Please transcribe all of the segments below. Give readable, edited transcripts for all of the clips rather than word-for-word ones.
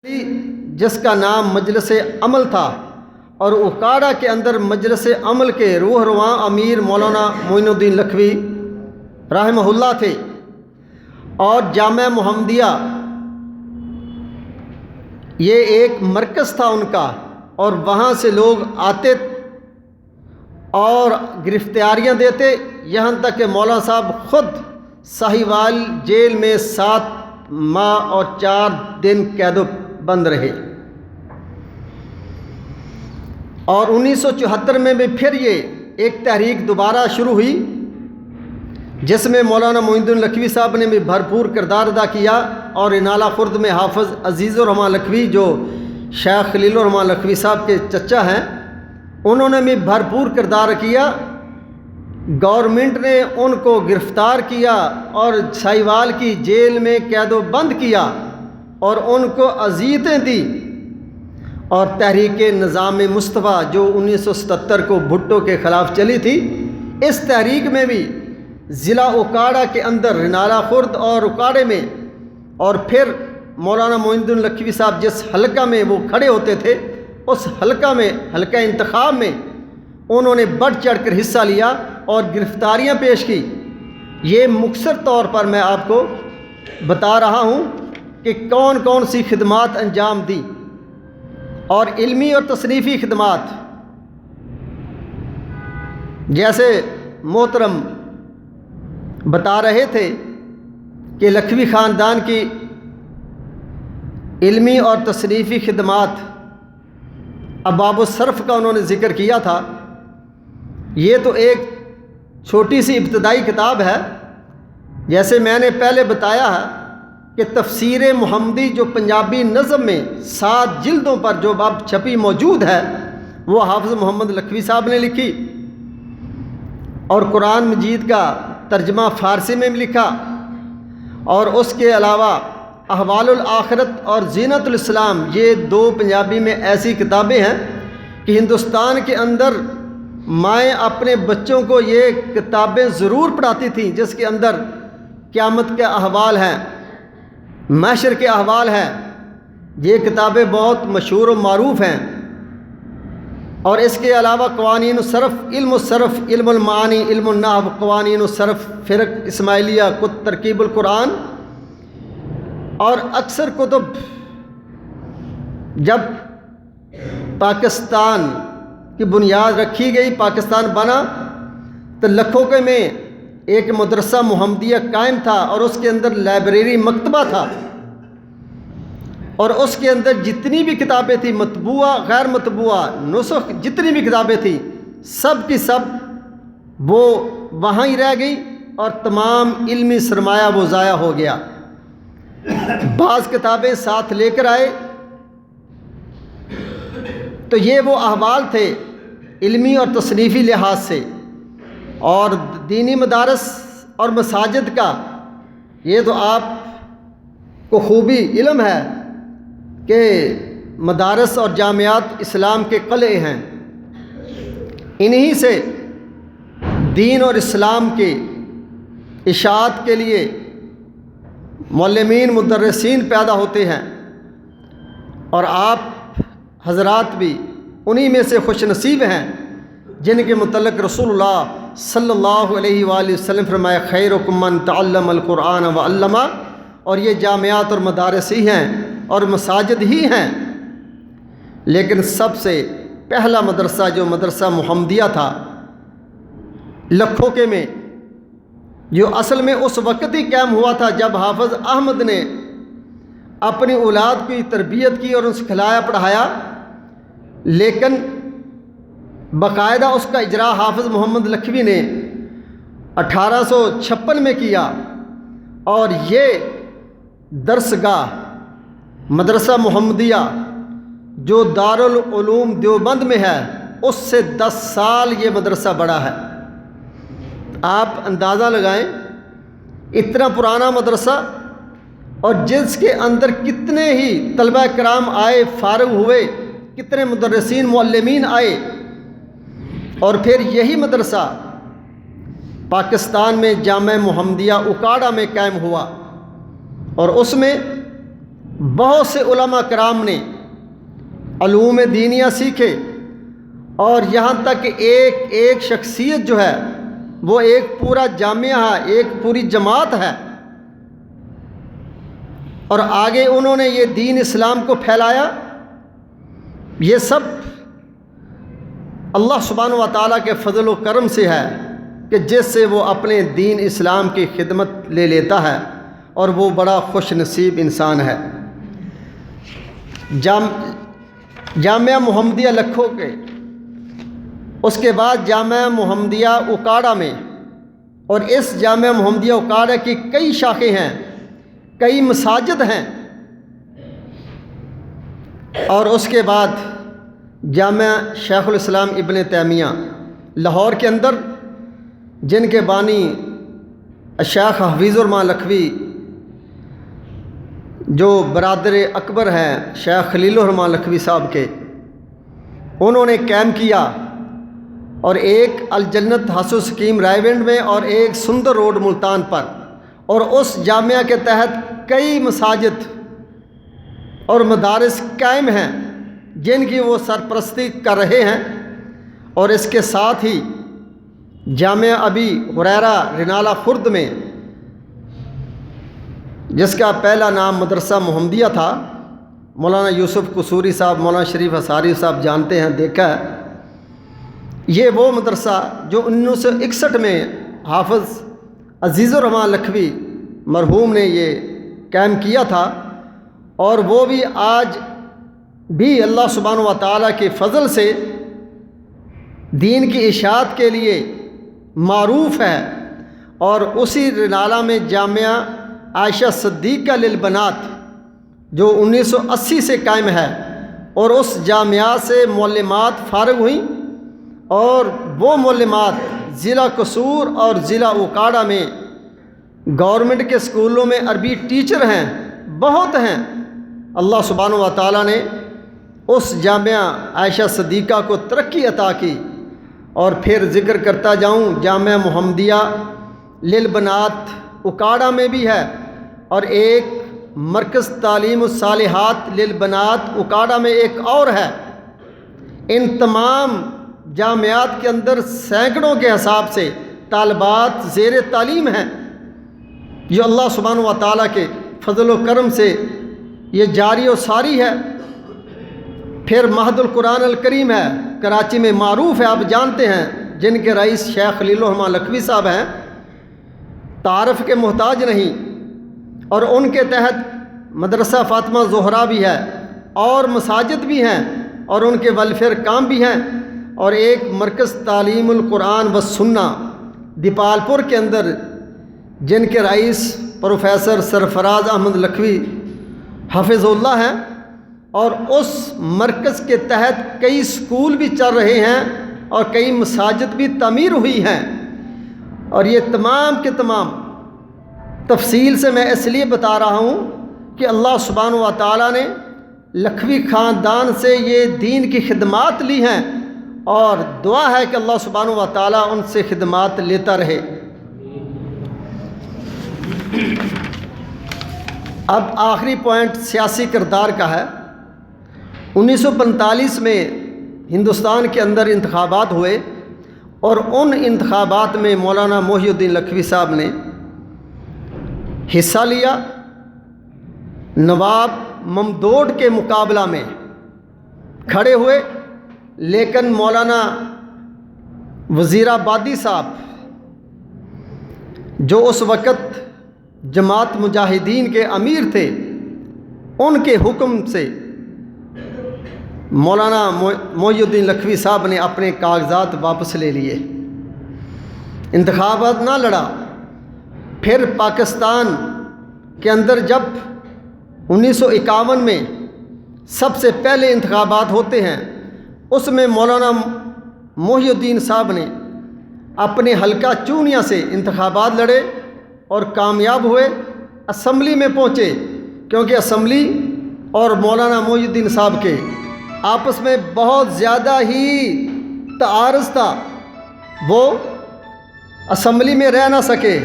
جس کا نام مجلس عمل تھا، اور اکاڑا کے اندر مجلس عمل کے روح رواں امیر مولانا معین الدین لکھوی رحمہ اللہ تھے، اور جامعہ محمدیہ یہ ایک مرکز تھا ان کا، اور وہاں سے لوگ آتے اور گرفتاریاں دیتے، یہاں تک کہ مولانا صاحب خود ساہیوال جیل میں 7 ماہ اور 4 دن قید و بند رہے۔ اور 1974 میں بھی پھر یہ ایک تحریک دوبارہ شروع ہوئی، جس میں مولانا معین الدین لکھوی صاحب نے بھی بھرپور کردار ادا کیا، اور نالہ خرد میں حافظ عزیز الرحمن لکھوی جو شیخ خلیل الرحمن لکھوی صاحب کے چچا ہیں، انہوں نے بھی بھرپور کردار کیا۔ گورنمنٹ نے ان کو گرفتار کیا اور ساہیوال کی جیل میں قید و بند کیا، اور ان کو اذیتیں دی، اور تحریک نظام مصطفیٰ جو 1977 کو بھٹو کے خلاف چلی تھی، اس تحریک میں بھی ضلع اکاڑا کے اندر نالہ خرد اور اکاڑے میں، اور پھر مولانا معین الدین لکھوی صاحب جس حلقہ میں وہ کھڑے ہوتے تھے، اس حلقہ میں، حلقہ انتخاب میں انہوں نے بڑھ چڑھ کر حصہ لیا اور گرفتاریاں پیش کی۔ یہ مختصر طور پر میں آپ کو بتا رہا ہوں کہ کون کون سی خدمات انجام دی، اور علمی اور تصنیفی خدمات، جیسے محترم بتا رہے تھے کہ لکھوی خاندان کی علمی اور تصنیفی خدمات، ابواب الصرف کا انہوں نے ذکر کیا تھا۔ یہ تو ایک چھوٹی سی ابتدائی کتاب ہے، جیسے میں نے پہلے بتایا ہے کہ تفسیر محمدی جو پنجابی نظم میں 7 جلدوں پر جو اب چھپی موجود ہے، وہ حافظ محمد لکھوی صاحب نے لکھی، اور قرآن مجید کا ترجمہ فارسی میں بھی لکھا، اور اس کے علاوہ احوال الآخرت اور زینت الاسلام، یہ 2 پنجابی میں ایسی کتابیں ہیں کہ ہندوستان کے اندر مائیں اپنے بچوں کو یہ کتابیں ضرور پڑھاتی تھیں، جس کے اندر قیامت کے احوال ہیں، محشر کے احوال ہیں۔ یہ کتابیں بہت مشہور و معروف ہیں، اور اس کے علاوہ قوانین الصرف، علم المعانی، علم النحو، قوانین الصرف، فرق اسماعیلیہ، ترکیب القرآن، اور اکثر کتب جب پاکستان کی بنیاد رکھی گئی، پاکستان بنا، تو لکھوں کے میں ایک مدرسہ محمدیہ قائم تھا، اور اس کے اندر لائبریری مکتبہ تھا، اور اس کے اندر جتنی بھی کتابیں تھیں، مطبوعہ غیر مطبوعہ نسخ، جتنی بھی کتابیں تھیں، سب کی سب وہ وہاں ہی رہ گئی، اور تمام علمی سرمایہ وہ ضائع ہو گیا۔ بعض کتابیں ساتھ لے کر آئے، تو یہ وہ احوال تھے علمی اور تصنیفی لحاظ سے۔ اور دینی مدارس اور مساجد کا یہ تو آپ کو خوبی علم ہے کہ مدارس اور جامعات اسلام کے قلعے ہیں، انہی سے دین اور اسلام کے اشاعت کے لیے معلمین، مدرسین پیدا ہوتے ہیں، اور آپ حضرات بھی انہی میں سے خوش نصیب ہیں جن کے متعلق رسول اللہ صلی اللہ علیہ وآلہ وسلم فرمایا خیرکم من تعلم القرآن وعلمہ، اور یہ جامعات اور مدارس ہی ہیں اور مساجد ہی ہیں۔ لیکن سب سے پہلا مدرسہ جو مدرسہ محمدیہ تھا لکھوں کے میں، جو اصل میں اس وقت ہی قائم ہوا تھا جب حافظ احمد نے اپنی اولاد کی تربیت کی اور ان سے کھلایا پڑھایا، لیکن باقاعدہ اس کا اجرا حافظ محمد لکھوی نے 1856 میں کیا، اور یہ درسگاہ مدرسہ محمدیہ جو دارالعلوم دیوبند میں ہے، اس سے 10 سال یہ مدرسہ بڑا ہے۔ آپ اندازہ لگائیں، اتنا پرانا مدرسہ، اور جس کے اندر کتنے ہی طلبہ کرام آئے، فارغ ہوئے، کتنے مدرسین معلمین آئے، اور پھر یہی مدرسہ پاکستان میں جامعہ محمدیہ اکاڑا میں قائم ہوا، اور اس میں بہت سے علماء کرام نے علوم دینیہ سیکھے، اور یہاں تک کہ ایک شخصیت جو ہے وہ ایک پورا جامعہ ہے، ایک پوری جماعت ہے، اور آگے انہوں نے یہ دین اسلام کو پھیلایا۔ یہ سب اللہ سبحانہ و تعالیٰ کے فضل و کرم سے ہے کہ جس سے وہ اپنے دین اسلام کی خدمت لے لیتا ہے، اور وہ بڑا خوش نصیب انسان ہے۔ جامعہ محمدیہ لکھو کے، اس کے بعد جامعہ محمدیہ اکاڑا میں، اور اس جامعہ محمدیہ اکاڑا کی کئی شاخیں ہیں، کئی مساجد ہیں، اور اس کے بعد جامعہ شیخ الاسلام ابن تیمیہ لاہور کے اندر، جن کے بانی شیخ حفیظ الرحمن لکھوی جو برادر اکبر ہیں شیخ خلیل الرحمن لکھوی صاحب کے، انہوں نے قائم کیا، اور ایک الجنت حسن سکیم رائے ونڈ میں، اور ایک سندر روڈ ملتان پر، اور اس جامعہ کے تحت کئی مساجد اور مدارس قائم ہیں جن کی وہ سرپرستی کر رہے ہیں۔ اور اس کے ساتھ ہی جامعہ ابی ہریرہ رنالہ خرد میں، جس کا پہلا نام مدرسہ محمدیہ تھا، مولانا یوسف قصوری صاحب، مولانا شریف حصاری صاحب جانتے ہیں، دیکھا ہے۔ یہ وہ مدرسہ جو 1961 میں حافظ عزیز الرحمن لکھوی مرحوم نے یہ قائم کیا تھا، اور وہ بھی آج بھی اللہ سبحانہ و تعالیٰ کے فضل سے دین کی اشاعت کے لیے معروف ہے۔ اور اسی رنالہ میں جامعہ عائشہ صدیقہ للبنات جو 1980 سے قائم ہے، اور اس جامعہ سے معلمات فارغ ہوئیں، اور وہ معلمات ضلع قصور اور ضلع اکاڑا میں گورنمنٹ کے اسکولوں میں عربی ٹیچر ہیں، بہت ہیں۔ اللہ سبحانہ و تعالیٰ نے اس جامعہ عائشہ صدیقہ کو ترقی عطا کی۔ اور پھر ذکر کرتا جاؤں، جامعہ محمدیہ للبنات اکاڑا میں بھی ہے، اور ایک مرکز تعلیم الصالحات للبنات اکاڑا میں ایک اور ہے۔ ان تمام جامعات کے اندر سینکڑوں کے حساب سے طالبات زیر تعلیم ہیں، جو اللہ سبحانہ و تعالیٰ کے فضل و کرم سے یہ جاری و ساری ہے۔ پھر مہد القرآن الکریم ہے، کراچی میں معروف ہے، آپ جانتے ہیں، جن کے رئیس شیخ خلیل الرحمن لکھوی صاحب ہیں، تعارف کے محتاج نہیں۔ اور ان کے تحت مدرسہ فاطمہ زہرا بھی ہے، اور مساجد بھی ہیں، اور ان کے ویلفیئر کام بھی ہیں۔ اور ایک مرکز تعلیم القرآن و سنہ دیپالپور کے اندر، جن کے رئیس پروفیسر سرفراز احمد لکھوی حفظ اللہ ہیں، اور اس مرکز کے تحت کئی اسکول بھی چل رہے ہیں، اور کئی مساجد بھی تعمیر ہوئی ہیں۔ اور یہ تمام کے تمام تفصیل سے میں اس لیے بتا رہا ہوں کہ اللہ سبحانہ و تعالیٰ نے لکھوی خاندان سے یہ دین کی خدمات لی ہیں، اور دعا ہے کہ اللہ سبحانہ و تعالیٰ ان سے خدمات لیتا رہے۔ اب آخری پوائنٹ سیاسی کردار کا ہے۔ 1945 میں ہندوستان کے اندر انتخابات ہوئے، اور ان انتخابات میں مولانا محی الدین لکھوی صاحب نے حصہ لیا۔ نواب ممدوڈ کے مقابلہ میں کھڑے ہوئے، لیکن مولانا وزیر آبادی صاحب جو اس وقت جماعت مجاہدین کے امیر تھے، ان کے حکم سے مولانا محی الدین لکھوی صاحب نے اپنے کاغذات واپس لے لیے، انتخابات نہ لڑا۔ پھر پاکستان کے اندر جب 1951 میں سب سے پہلے انتخابات ہوتے ہیں، اس میں مولانا محی الدین صاحب نے اپنے حلقہ چونیا سے انتخابات لڑے اور کامیاب ہوئے، اسمبلی میں پہنچے، کیونکہ اسمبلی اور مولانا محی الدین صاحب کے آپس میں بہت زیادہ ہی تعارض تھا، وہ اسمبلی میں رہ نہ سکے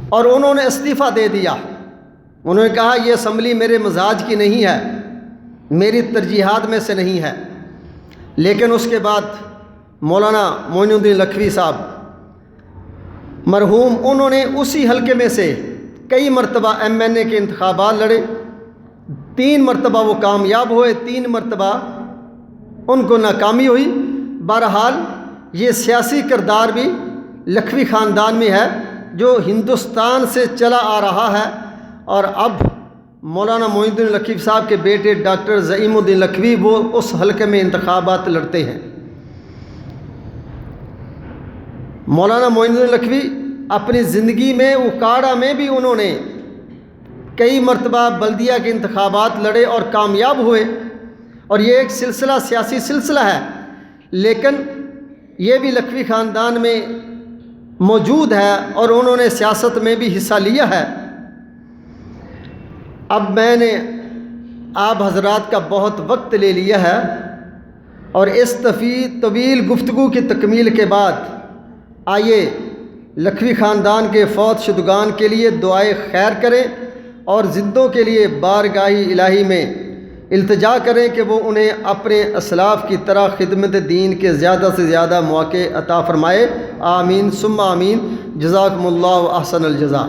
اور انہوں نے استعفیٰ دے دیا۔ انہوں نے کہا یہ اسمبلی میرے مزاج کی نہیں ہے، میری ترجیحات میں سے نہیں ہے، لیکن اس کے بعد مولانا معین الدین لکھوی صاحب مرحوم، انہوں نے اسی حلقے میں سے کئی مرتبہ MNA کے انتخابات لڑے، 3 مرتبہ وہ کامیاب ہوئے، 3 مرتبہ ان کو ناکامی ہوئی۔ بہرحال یہ سیاسی کردار بھی لکھوی خاندان میں ہے جو ہندوستان سے چلا آ رہا ہے، اور اب مولانا معین الدین لکھوی صاحب کے بیٹے ڈاکٹر زعیم الدین لکھوی وہ اس حلقے میں انتخابات لڑتے ہیں۔ مولانا معین الدین لکھوی اپنی زندگی میں اکاڑا میں بھی انہوں نے کئی مرتبہ بلدیہ کے انتخابات لڑے اور کامیاب ہوئے، اور یہ ایک سلسلہ، سیاسی سلسلہ ہے، لیکن یہ بھی لکھوی خاندان میں موجود ہے اور انہوں نے سیاست میں بھی حصہ لیا ہے۔ اب میں نے آپ حضرات کا بہت وقت لے لیا ہے، اور اس طویل گفتگو کی تکمیل کے بعد آئیے لکھوی خاندان کے فوت شدگان کے لیے دعائے خیر کریں اور زندوں کے لیے بارگاہ الہی میں التجا کریں کہ وہ انہیں اپنے اسلاف کی طرح خدمت دین کے زیادہ سے زیادہ مواقع عطا فرمائے۔ آمین ثم آمین۔ جزاکم اللہ احسن الجزاء۔